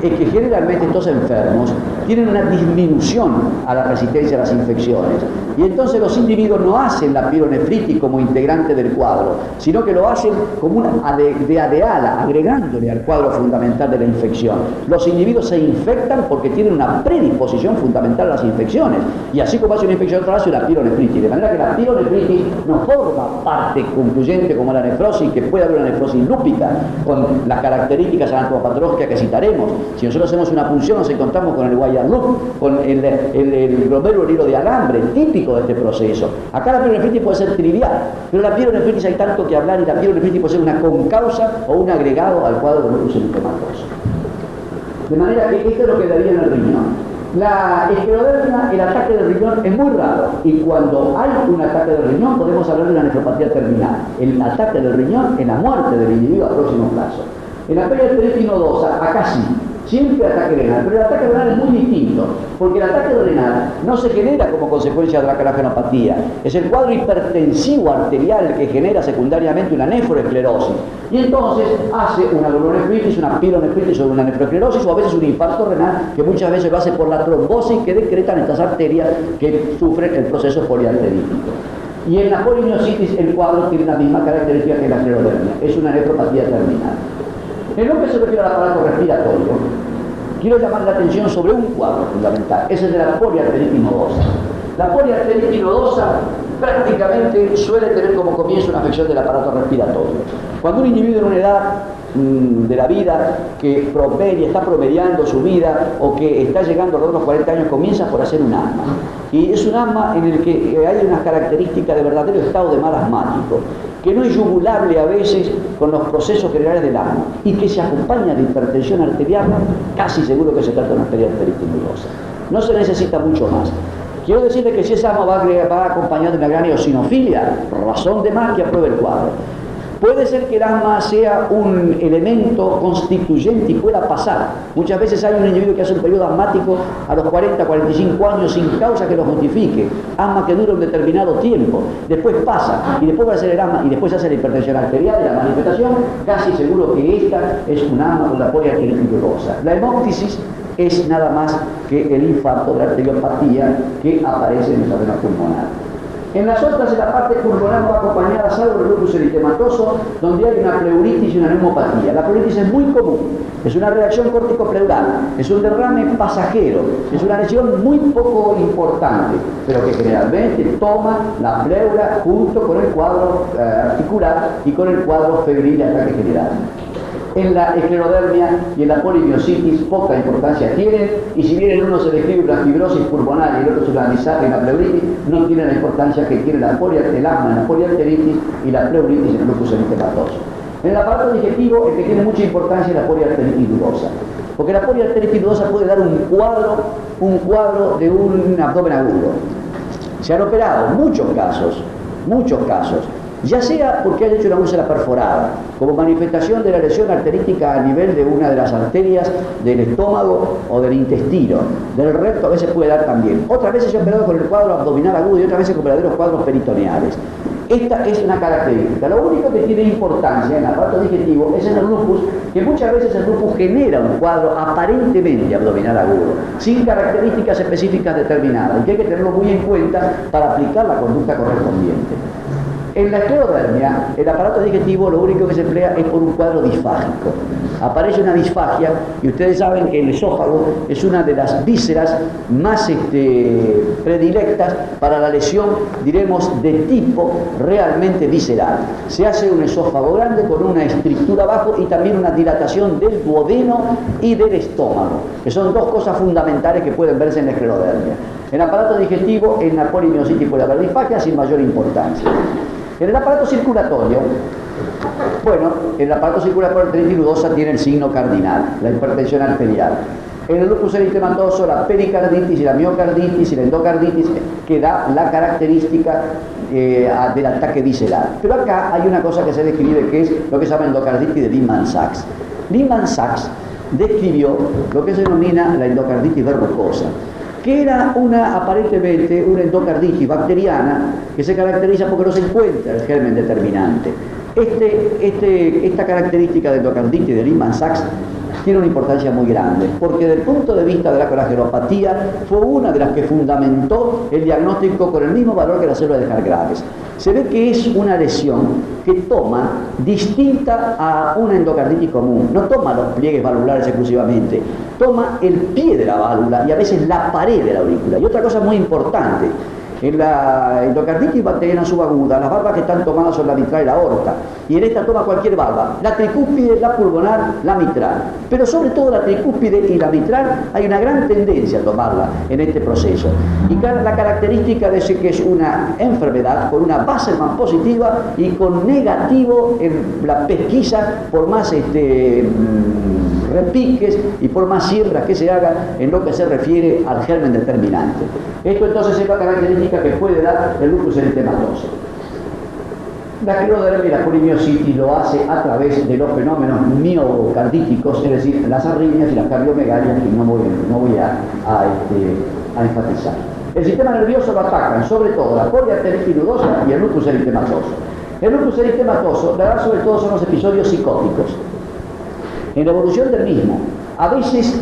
es que generalmente estos enfermos tienen una disminución a la resistencia a las infecciones. Y entonces los individuos no hacen la pielonefritis como integrante del cuadro, sino que lo hacen como una de ala, agregándole al cuadro fundamental de la infección. Los individuos se infectan porque tienen una predisposición fundamental a las infecciones. Y así como hace una infección hace la pielonefritis, de manera que la pielonefritis no forma parte concluyente como la nefrosis, que puede haber una nefrosis lúpica con las características anatomopatológicas que citaremos. Si nosotros hacemos una punción nos encontramos con el wire loop, con el glomérulo hilo de alambre, típico de este proceso. Acá la pielonefritis puede ser trivial, pero la pielonefritis hay tanto que hablar y la pielonefritis puede ser una concausa o un agregado al cuadro de lupus eritematoso. De manera que esto es lo que daría en el riñón. La esclerodermia, el ataque del riñón es muy raro, y cuando hay un ataque del riñón podemos hablar de una nefropatía terminal. El ataque del riñón en la muerte del individuo a próximo plazo. En la periarteritis nodosa, acá sí, siempre ataque renal, pero el ataque renal es muy distinto, porque el ataque renal no se genera como consecuencia de la cardiopatía, es el cuadro hipertensivo arterial que genera secundariamente una nefroesclerosis, y entonces hace una glomerulonefritis, una pielonefritis o una nefroesclerosis, o a veces un infarto renal, que muchas veces lo hace por la trombosis que decretan estas arterias que sufren el proceso poliarterítico. Y en la polimiositis el cuadro tiene la misma característica que la esclerodermia, es una nefropatía terminal. En lo que se refiere al aparato respiratorio, quiero llamar la atención sobre un cuadro fundamental, es el de la poliarteritis nodosa. La poliarteritis nodosa prácticamente suele tener como comienzo una afección del aparato respiratorio. Cuando un individuo en una edad de la vida que está promediando su vida o que está llegando a los 40 años, comienza por hacer un asma. Y es un asma en el que hay unas características de verdadero estado de mal asmático, que no es yugulable a veces con los procesos generales del asma y que se acompaña de hipertensión arterial, casi seguro que se trata de una periarteritis nodosa. No se necesita mucho más. Quiero decirle que si esa asma va acompañado de una gran eosinofilia, razón de más que apruebe el cuadro. Puede ser que el asma sea un elemento constituyente y pueda pasar. Muchas veces hay un individuo que hace un periodo asmático a los 40, 45 años sin causa que lo justifique. Asma que dura un determinado tiempo. Después pasa y después va a ser el asma y después hace la hipertensión arterial y la manifestación. Casi seguro que esta es un asma con la poliarteritis nodosa. La hemóptisis es nada más que el infarto de la arteriopatía que aparece en el terreno pulmonar. En las otras, en la parte pulmonar va acompañada, salvo el lupus eritematoso, donde hay una pleuritis y una neumopatía. La pleuritis es muy común, es una reacción córtico-pleural, es un derrame pasajero, es una lesión muy poco importante, pero que generalmente toma la pleura junto con el cuadro articular y con el cuadro febril de ataque general. En la esclerodermia y en la polimiositis poca importancia tienen, y si bien en uno se describe una fibrosis pulmonar y el otro es una disartria y la pleuritis, no tienen la importancia que tiene el asma en la poliarteritis y la pleuritis en el lupus eritematoso. En el aparato digestivo, el que tiene mucha importancia es la poliarteritis dudosa, porque la poliarteritis dudosa puede dar un cuadro de un abdomen agudo. Se han operado muchos casos, ya sea porque han hecho una úlcera perforada, como manifestación de la lesión arterítica a nivel de una de las arterias del estómago o del intestino, del recto, a veces puede dar también. Otras veces se ha operado con el cuadro abdominal agudo y otras veces con verdaderos cuadros peritoneales. Esta es una característica. Lo único que tiene importancia en el aparato digestivo es en el lupus, que muchas veces el lupus genera un cuadro aparentemente abdominal agudo, sin características específicas determinadas, y que hay que tenerlo muy en cuenta para aplicar la conducta correspondiente. En la esclerodermia, el aparato digestivo lo único que se emplea es por un cuadro disfágico. Aparece una disfagia y ustedes saben que el esófago es una de las vísceras más predilectas para la lesión, diremos, de tipo realmente visceral. Se hace un esófago grande con una estrictura abajo y también una dilatación del duodeno y del estómago, que son dos cosas fundamentales que pueden verse en la esclerodermia. En el aparato digestivo, en la polimiositis puede haber disfagia sin mayor importancia. En el aparato circulatorio, el aparato circulatorio nodosa tiene el signo cardinal, la hipertensión arterial. En el lupus eritematoso, la pericarditis y la miocarditis y la endocarditis que da la característica del ataque visceral. Pero acá hay una cosa que se describe que es lo que se llama endocarditis de Lehmann-Sachs. Lehmann-Sachs describió lo que se denomina la endocarditis verrucosa, que era aparentemente una endocarditis bacteriana que se caracteriza porque no se encuentra el germen determinante. Esta característica de endocarditis de Lehmann-Sachs tiene una importancia muy grande, porque desde el punto de vista de la coragenopatía fue una de las que fundamentó el diagnóstico con el mismo valor que la célula de Hargraves. Se ve que es una lesión que toma distinta a una endocarditis común, no toma los pliegues valvulares exclusivamente, toma el pie de la válvula y a veces la pared de la aurícula. Y otra cosa muy importante, en la endocarditis bacteriana subaguda, las valvas que están tomadas son la mitral y la aorta, y en esta toma cualquier valva, la tricúspide, la pulmonar, la mitral, pero sobre todo la tricúspide y la mitral hay una gran tendencia a tomarla en este proceso, y la característica de que es una enfermedad con una Wassermann positiva y con negativo en la pesquisa por más repiques y por más siembras que se hagan en lo que se refiere al germen determinante. Esto entonces es la característica que puede dar el lupus eritematoso. La esclerodermia y la polimiositis lo hace a través de los fenómenos miocardíticos, es decir, las arritmias y las cardiomegalias, que no voy a enfatizar. El sistema nervioso lo atacan sobre todo la poliarteritis nodosa y el lupus eritematoso. El lupus eritematoso, la verdad, sobre todo son los episodios psicóticos. En la evolución del mismo, a veces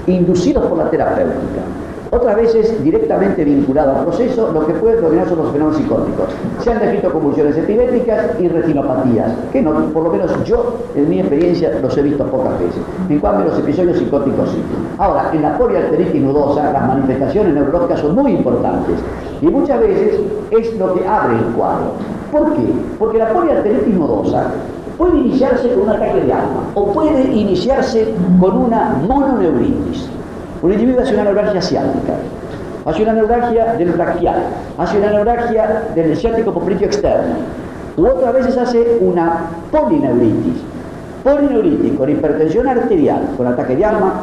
inducidos por la terapéutica, otras veces directamente vinculado al proceso, lo que puede dominar son los fenómenos psicóticos. Se han descrito convulsiones epilépticas y retinopatías, que no, por lo menos yo, en mi experiencia, los he visto pocas veces. En cambio, los episodios psicóticos sí. Ahora, en la poliarteritis nodosa, las manifestaciones neurológicas son muy importantes y muchas veces es lo que abre el cuadro. ¿Por qué? Porque la poliarteritis nodosa puede iniciarse con un ataque de alma o puede iniciarse con una mononeuritis. Un individuo hace una neuralgia ciática, hace una neuralgia del braquial, hace una neuralgia del ciático popliteo externo, u otras veces hace una polineuritis. Polineuritis con hipertensión arterial, con ataque de alma,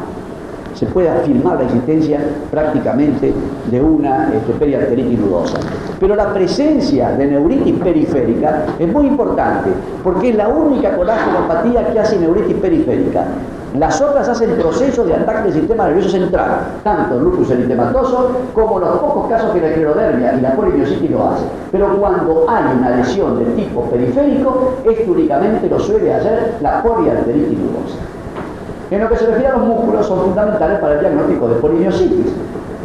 se puede afirmar la existencia prácticamente de una periarteritis nodosa. Pero la presencia de neuritis periférica es muy importante, porque es la única colágenopatía que hace neuritis periférica. Las otras hacen procesos de ataque del sistema nervioso central, tanto el lupus eritematoso como los pocos casos que la esclerodermia y la polimiositis lo hacen. Pero cuando hay una lesión de tipo periférico, esto únicamente lo suele hacer la poliarteritis nodosa. En lo que se refiere a los músculos, son fundamentales para el diagnóstico de polimiositis.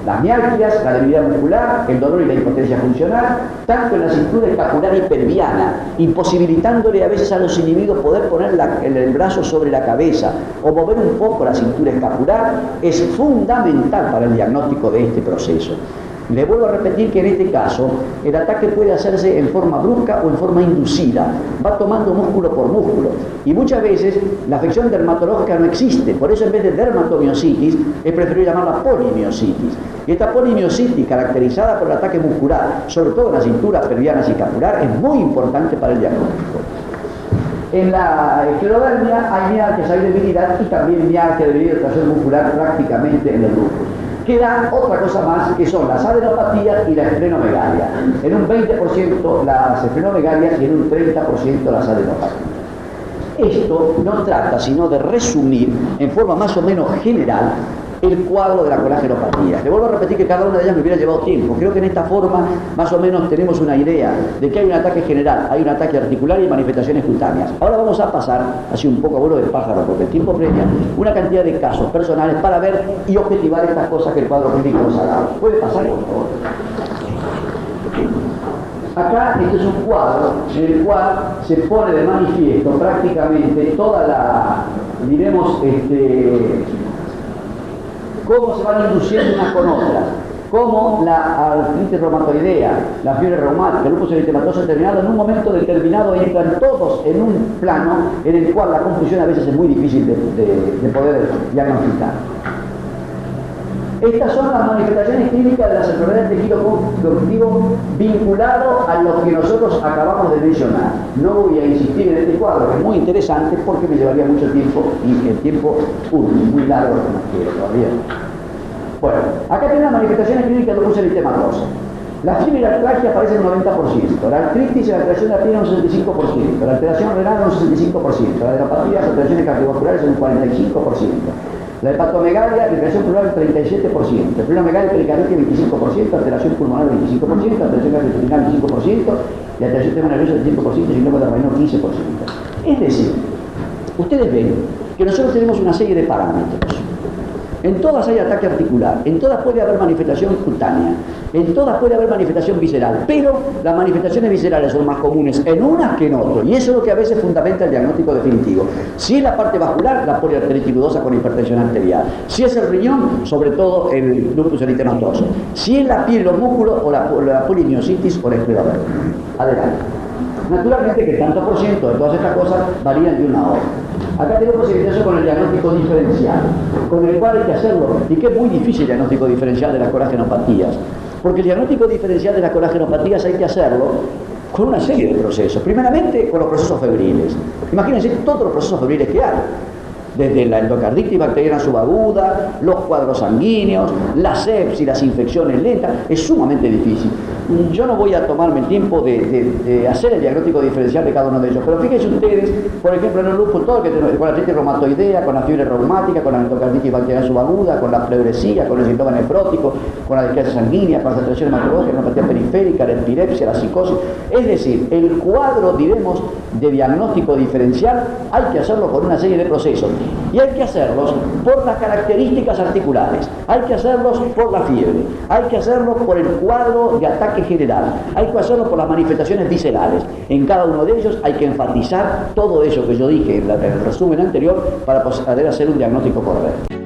Las mialgias, la debilidad muscular, el dolor y la impotencia funcional, tanto en la cintura escapular y pelviana, imposibilitándole a veces a los individuos poder poner el brazo sobre la cabeza o mover un poco la cintura escapular, es fundamental para el diagnóstico de este proceso. Le vuelvo a repetir que en este caso el ataque puede hacerse en forma brusca o en forma inducida, va tomando músculo por músculo y muchas veces la afección dermatológica no existe, por eso en vez de dermatomiositis es preferible llamarla polimiositis. Y esta polimiositis caracterizada por el ataque muscular, sobre todo en la cintura pelviana y escapular, es muy importante para el diagnóstico. En la esclerodermia hay mialgias, hay debilidad y también mialgia, debilidad de tracción muscular prácticamente en el lupus. Queda otra cosa más, que son las adenopatías y la esplenomegalia. En un 20% las esfrenomegalias y en un 30% las adenopatías. Esto no trata sino de resumir en forma más o menos general el cuadro de la colágenopatía. Le vuelvo a repetir que cada una de ellas me hubiera llevado tiempo. Creo que en esta forma más o menos tenemos una idea de que hay un ataque general, hay un ataque articular y manifestaciones cutáneas. Ahora vamos a pasar, así un poco a vuelo de pájaro, porque el tiempo premia, una cantidad de casos personales para ver y objetivar estas cosas que el cuadro clínico nos ha dado. ¿Puede pasar, por favor? Acá este es un cuadro en el cual se pone de manifiesto prácticamente toda la, diremos, cómo se van induciendo unas con otras, cómo la artritis reumatoidea, la fiebre reumática, el lupus eritematoso determinado en un momento determinado entran todos en un plano en el cual la confusión a veces es muy difícil de poder diagnosticar. Estas son las manifestaciones clínicas de las enfermedades de tejido conjuntivo vinculado a lo que nosotros acabamos de mencionar. No voy a insistir en este cuadro, que es muy interesante porque me llevaría mucho tiempo y el tiempo muy largo que no quiero todavía. Bueno, acá tenemos las manifestaciones clínicas del lupus eritematoso. La fiebre y la artralgia aparecen en un 90%, la artritis y la alteración de la piel en un 65%, la alteración renal en un 65%, la adenopatías, las alteraciones cardiovasculares en un 45%. La hepatomegalia, alteración pulmonar 37%, el plenomegalia pericarditis 25%, alteración pulmonar 25%, alteración gastrointestinal 25%, y alteración del sistema nervioso 25% y síndrome de Raynaud 15%. Es decir, ustedes ven que nosotros tenemos una serie de parámetros. En todas hay ataque articular, en todas puede haber manifestación cutánea, en todas puede haber manifestación visceral, pero las manifestaciones viscerales son más comunes en unas que en otras, y eso es lo que a veces fundamenta el diagnóstico definitivo. Si es la parte vascular, la poliarteritis nodosa con hipertensión arterial. Si es el riñón, sobre todo el lupus eritematoso. Si es la piel, los músculos, o la polimiositis o la esclerodermia. Adelante. Naturalmente que el tanto por ciento de todas estas cosas varían de una a otra. Acá tenemos evidencia con el diagnóstico diferencial, con el cual hay que hacerlo, y que es muy difícil el diagnóstico diferencial de las colagenopatías, porque el diagnóstico diferencial de las colagenopatías hay que hacerlo con una serie de procesos. Primeramente, con los procesos febriles. Imagínense todos los procesos febriles que hay. desde la endocarditis bacteriana subaguda, los cuadros sanguíneos, la sepsis, las infecciones lentas. Es sumamente difícil. Yo no voy a tomarme el tiempo de hacer el diagnóstico diferencial de cada uno de ellos, pero fíjense ustedes, por ejemplo, en el lupus, todo lo que tenemos, con la artritis reumatoidea, con la fiebre reumática, con la endocarditis bacteriana subaguda, con la pleuresía, con el síndrome nefrótico, con la displasia sanguínea, con la saturación hematológica, la neuropatía periférica, la epilepsia, la psicosis. Es decir, el cuadro, diremos, de diagnóstico diferencial hay que hacerlo con una serie de procesos, y hay que hacerlos por las características articulares, hay que hacerlos por la fiebre, hay que hacerlos por el cuadro de ataque general, hay que hacerlos por las manifestaciones viscerales. En cada uno de ellos hay que enfatizar todo eso que yo dije en el resumen anterior para poder hacer un diagnóstico correcto.